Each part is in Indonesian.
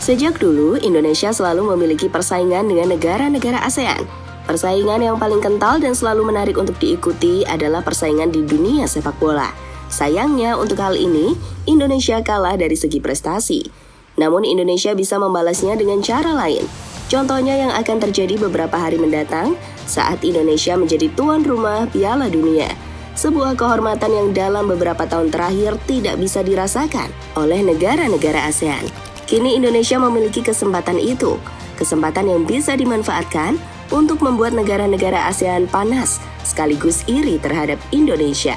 Sejak dulu, Indonesia selalu memiliki persaingan dengan negara-negara ASEAN. Persaingan yang paling kental dan selalu menarik untuk diikuti adalah persaingan di dunia sepak bola. Sayangnya, untuk hal ini, Indonesia kalah dari segi prestasi. Namun, Indonesia bisa membalasnya dengan cara lain. Contohnya yang akan terjadi beberapa hari mendatang saat Indonesia menjadi tuan rumah Piala Dunia. Sebuah kehormatan yang dalam beberapa tahun terakhir tidak bisa dirasakan oleh negara-negara ASEAN. Kini Indonesia memiliki kesempatan itu, kesempatan yang bisa dimanfaatkan untuk membuat negara-negara ASEAN panas sekaligus iri terhadap Indonesia.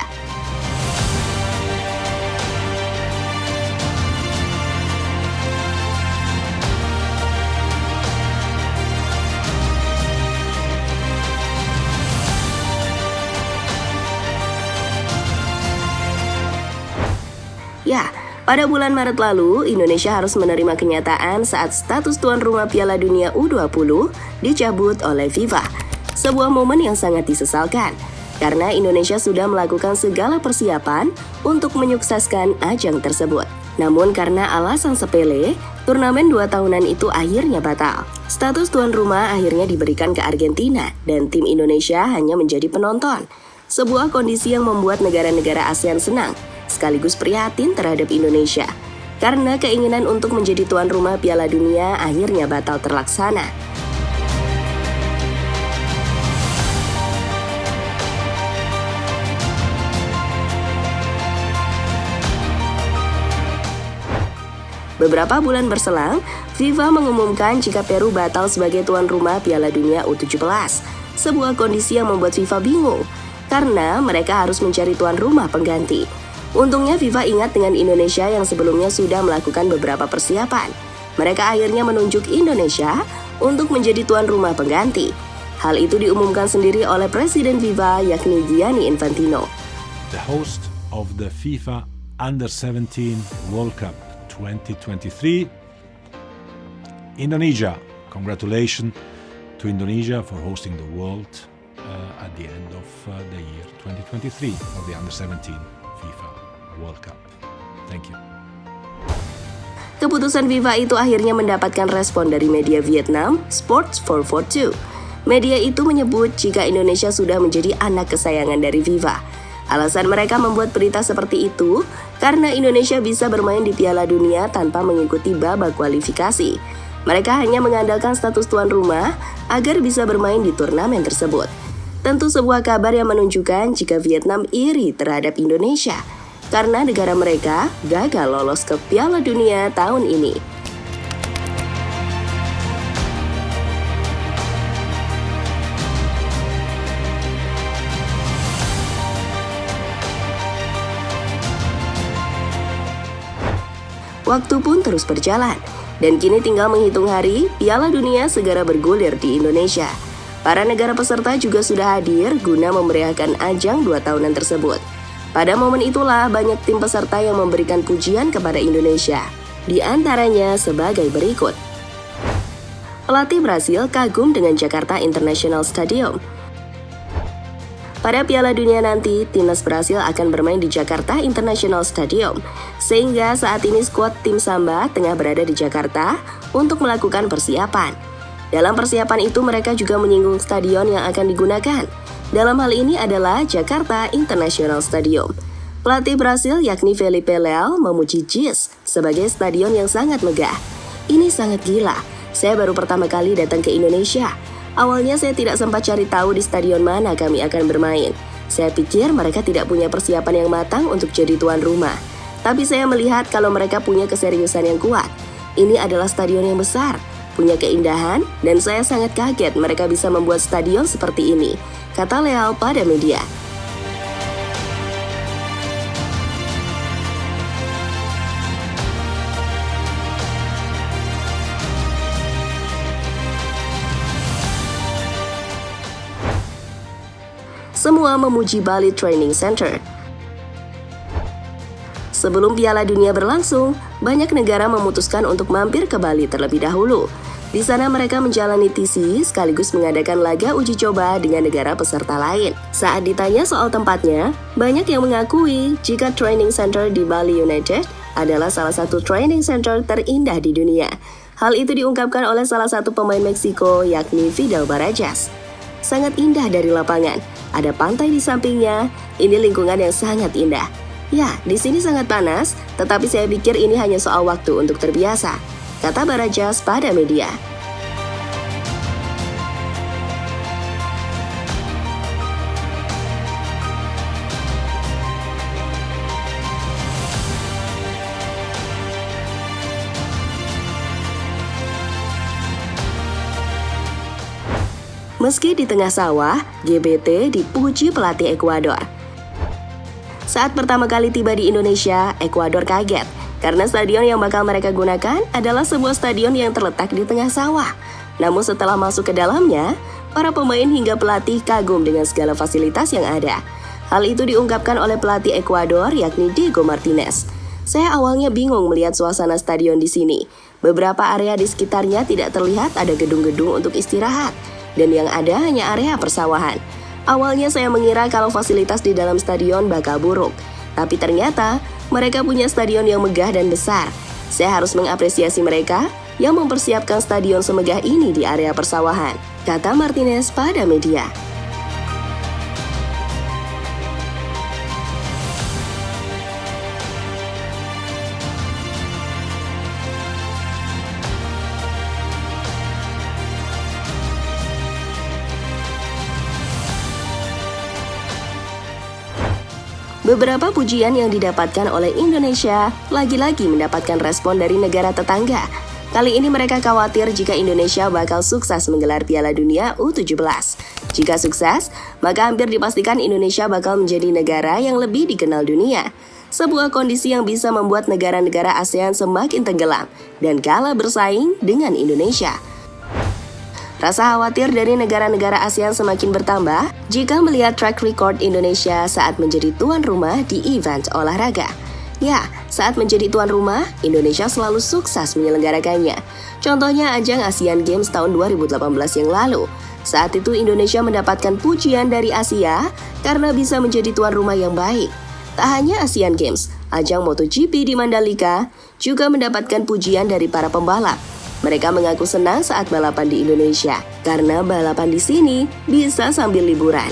Ya, pada bulan Maret lalu, Indonesia harus menerima kenyataan saat status tuan rumah Piala Dunia U20 dicabut oleh FIFA. Sebuah momen yang sangat disesalkan, karena Indonesia sudah melakukan segala persiapan untuk menyukseskan ajang tersebut. Namun karena alasan sepele, turnamen 2 tahunan itu akhirnya batal. Status tuan rumah akhirnya diberikan ke Argentina, dan tim Indonesia hanya menjadi penonton. Sebuah kondisi yang membuat negara-negara ASEAN senang, sekaligus prihatin terhadap Indonesia, karena keinginan untuk menjadi tuan rumah Piala Dunia akhirnya batal terlaksana. Beberapa bulan berselang, FIFA mengumumkan jika Peru batal sebagai tuan rumah Piala Dunia U17. Sebuah kondisi yang membuat FIFA bingung, karena mereka harus mencari tuan rumah pengganti. Untungnya FIFA ingat dengan Indonesia yang sebelumnya sudah melakukan beberapa persiapan. Mereka akhirnya menunjuk Indonesia untuk menjadi tuan rumah pengganti. Hal itu diumumkan sendiri oleh Presiden FIFA yakni Gianni Infantino. The host of the FIFA Under-17 World Cup 2023, Indonesia. Congratulations to Indonesia for hosting the world at the end of the year 2023 for the Under-17 FIFA World Cup. Thank you. Keputusan FIFA itu akhirnya mendapatkan respon dari media Vietnam, Sports 442. Media itu menyebut jika Indonesia sudah menjadi anak kesayangan dari FIFA. Alasan mereka membuat berita seperti itu karena Indonesia bisa bermain di Piala Dunia tanpa mengikuti babak kualifikasi. Mereka hanya mengandalkan status tuan rumah agar bisa bermain di turnamen tersebut. Tentu sebuah kabar yang menunjukkan jika Vietnam iri terhadap Indonesia karena negara mereka gagal lolos ke Piala Dunia tahun ini. Waktu pun terus berjalan, dan kini tinggal menghitung hari Piala Dunia segera bergulir di Indonesia. Para negara peserta juga sudah hadir guna memeriahkan ajang 2 tahunan tersebut. Pada momen itulah banyak tim peserta yang memberikan pujian kepada Indonesia. Di antaranya sebagai berikut. Pelatih Brasil kagum dengan Jakarta International Stadium. Pada Piala Dunia nanti, timnas Brasil akan bermain di Jakarta International Stadium. Sehingga saat ini skuad tim Samba tengah berada di Jakarta untuk melakukan persiapan. Dalam persiapan itu mereka juga menyinggung stadion yang akan digunakan. Dalam hal ini adalah Jakarta International Stadium. Pelatih Brasil yakni Felipe Leal memuji JIS sebagai stadion yang sangat megah. Ini sangat gila, saya baru pertama kali datang ke Indonesia. Awalnya saya tidak sempat cari tahu di stadion mana kami akan bermain. Saya pikir mereka tidak punya persiapan yang matang untuk jadi tuan rumah. Tapi saya melihat kalau mereka punya keseriusan yang kuat. Ini adalah stadion yang besar, punya keindahan, dan saya sangat kaget mereka bisa membuat stadion seperti ini, kata Leal pada media. Semua memuji Bali Training Center. Sebelum Piala Dunia berlangsung, banyak negara memutuskan untuk mampir ke Bali terlebih dahulu. Di sana mereka menjalani TC sekaligus mengadakan laga uji coba dengan negara peserta lain. Saat ditanya soal tempatnya, banyak yang mengakui jika training center di Bali United adalah salah satu training center terindah di dunia. Hal itu diungkapkan oleh salah satu pemain Meksiko, yakni Fidel Barajas. Sangat indah dari lapangan, ada pantai di sampingnya, ini lingkungan yang sangat indah. Ya, di sini sangat panas, tetapi saya pikir ini hanya soal waktu untuk terbiasa, kata Barajas pada media. Meski di tengah sawah, GBT dipuji pelatih Ekuador. Saat pertama kali tiba di Indonesia, Ekuador kaget karena stadion yang bakal mereka gunakan adalah sebuah stadion yang terletak di tengah sawah. Namun setelah masuk ke dalamnya, para pemain hingga pelatih kagum dengan segala fasilitas yang ada. Hal itu diungkapkan oleh pelatih Ekuador, yakni Diego Martinez. Saya awalnya bingung melihat suasana stadion di sini. Beberapa area di sekitarnya tidak terlihat ada gedung-gedung untuk istirahat, dan yang ada hanya area persawahan. Awalnya saya mengira kalau fasilitas di dalam stadion bakal buruk, tapi ternyata mereka punya stadion yang megah dan besar. Saya harus mengapresiasi mereka yang mempersiapkan stadion semegah ini di area persawahan, kata Martinez pada media. Beberapa pujian yang didapatkan oleh Indonesia lagi-lagi mendapatkan respon dari negara tetangga. Kali ini mereka khawatir jika Indonesia bakal sukses menggelar Piala Dunia U17. Jika sukses, maka hampir dipastikan Indonesia bakal menjadi negara yang lebih dikenal dunia. Sebuah kondisi yang bisa membuat negara-negara ASEAN semakin tenggelam dan kalah bersaing dengan Indonesia. Rasa khawatir dari negara-negara ASEAN semakin bertambah jika melihat track record Indonesia saat menjadi tuan rumah di event olahraga. Ya, saat menjadi tuan rumah, Indonesia selalu sukses menyelenggarakannya. Contohnya ajang Asian Games tahun 2018 yang lalu. Saat itu Indonesia mendapatkan pujian dari Asia karena bisa menjadi tuan rumah yang baik. Tak hanya Asian Games, ajang MotoGP di Mandalika juga mendapatkan pujian dari para pembalap. Mereka mengaku senang saat balapan di Indonesia, karena balapan di sini bisa sambil liburan.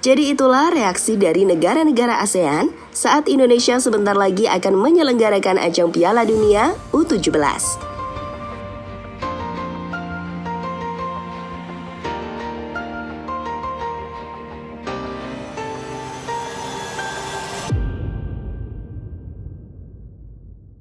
Jadi itulah reaksi dari negara-negara ASEAN saat Indonesia sebentar lagi akan menyelenggarakan ajang Piala Dunia U17.